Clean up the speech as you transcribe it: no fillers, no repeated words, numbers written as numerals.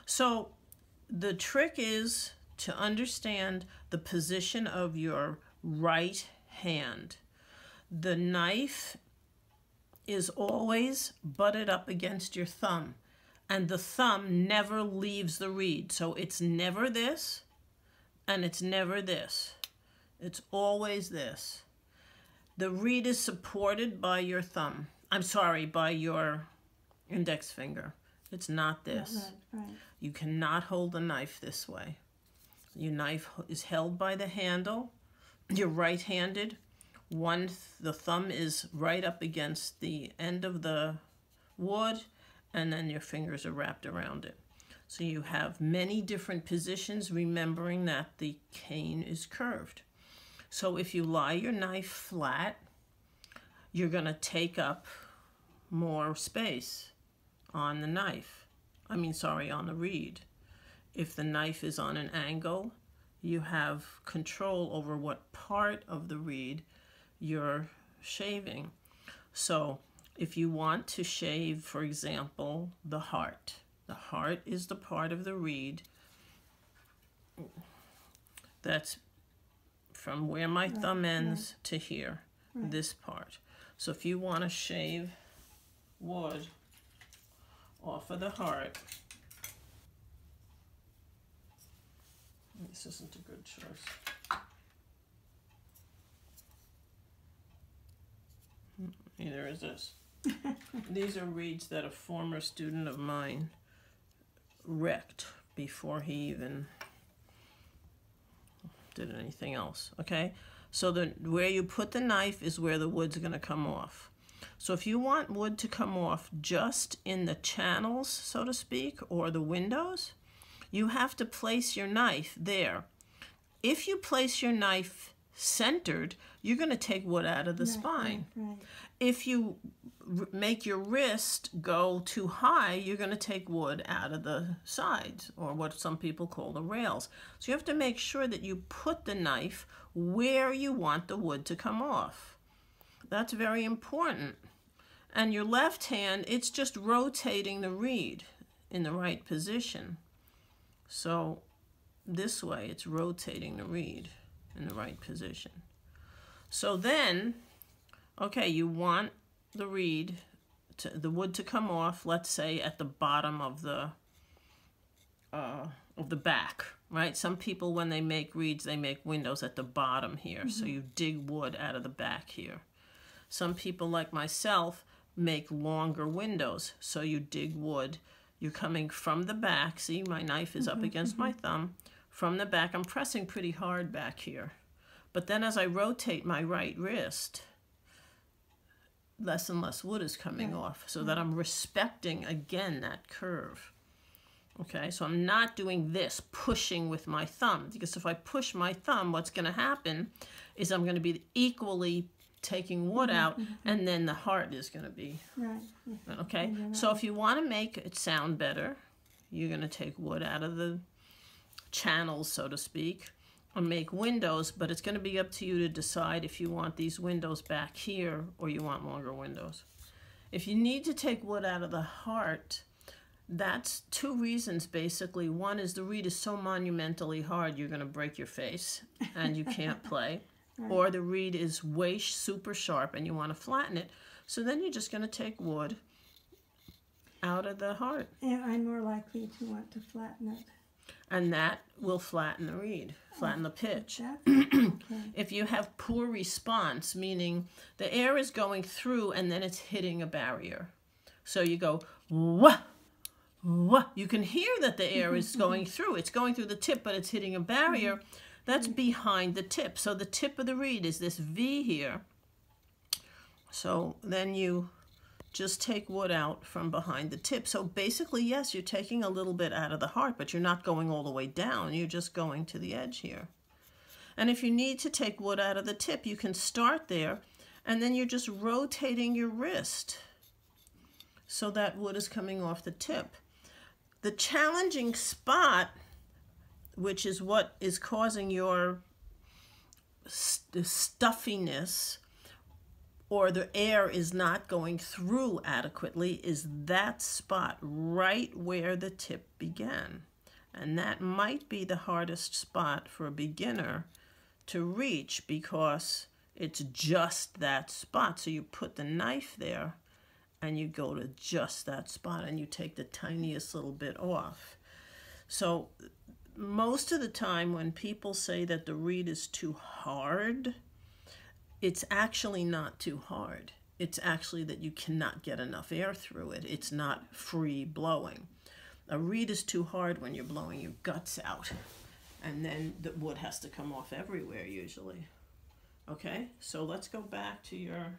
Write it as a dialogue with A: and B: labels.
A: So the trick is to understand the position of your right hand. The knife is always butted up against your thumb, and the thumb never leaves the reed. So it's never this, and it's never this. It's always this. The reed is supported by your thumb. I'm sorry, by your index finger. It's not this.
B: Right.
A: You cannot hold the knife this way. Your knife is held by the handle. You're right-handed. The thumb is right up against the end of the wood, and then your fingers are wrapped around it. So you have many different positions, remembering that the cane is curved. So if you lie your knife flat, you're going to take up more space on the knife. On the reed. If the knife is on an angle, you have control over what part of the reed you're shaving. So if you want to shave, for example, the heart is the part of the reed that's from where my thumb ends to here, this part. So if you want to shave wood off of the heart, this isn't a good choice. Neither is this. These are reeds that a former student of mine wrecked before he even did anything else, okay? So where you put the knife is where the wood's going to come off. So if you want wood to come off just in the channels, so to speak, or the windows, you have to place your knife there. If you place your knife centered, you're going to take wood out of the spine.
B: Right.
A: If you make your wrist go too high, you're going to take wood out of the sides, or what some people call the rails. So you have to make sure that you put the knife where you want the wood to come off. That's very important. And your left hand, it's just rotating the reed in the right position. So this way, it's rotating the reed in the right position. So then, okay, you want the reed, the wood to come off, let's say at the bottom of the back, right? Some people, when they make reeds, they make windows at the bottom here. So you dig wood out of the back here. Some people, like myself, make longer windows. So you dig wood. You're coming from the back. See, my knife is up against my thumb. From the back, I'm pressing pretty hard back here. But then as I rotate my right wrist, less and less wood is coming off, so that I'm respecting, again, that curve. Okay, so I'm not doing this, pushing with my thumb, because if I push my thumb, what's going to happen is I'm going to be equally taking wood out, and then the heart is going to be, okay? So if you want to make it sound better, you're going to take wood out of the channels, so to speak, and make windows, but it's going to be up to you to decide if you want these windows back here or you want longer windows. If you need to take wood out of the heart, that's two reasons, basically. One is the reed is so monumentally hard, you're going to break your face and you can't play. Or the reed is way super sharp and you want to flatten it. So then you're just going to take wood out of the heart.
B: And I'm more likely to want to flatten it.
A: And that will flatten the reed, flatten the pitch.
B: Okay.
A: If you have poor response, meaning the air is going through and then it's hitting a barrier. So you go, wah, wah. You can hear that the air is going through. It's going through the tip, but it's hitting a barrier. That's behind the tip. So the tip of the reed is this V here. So then you just take wood out from behind the tip. So basically, yes, you're taking a little bit out of the heart, but you're not going all the way down. You're just going to the edge here. And if you need to take wood out of the tip, you can start there, and then you're just rotating your wrist so that wood is coming off the tip. The challenging spot, which is what is causing your stuffiness, or the air is not going through adequately is that spot right where the tip began. And that might be the hardest spot for a beginner to reach because it's just that spot. So you put the knife there and you go to just that spot and you take the tiniest little bit off. So most of the time when people say that the reed is too hard, it's actually not too hard. It's actually that you cannot get enough air through it. It's not free blowing. A reed is too hard when you're blowing your guts out, and then the wood has to come off everywhere usually. Okay, so let's go back to your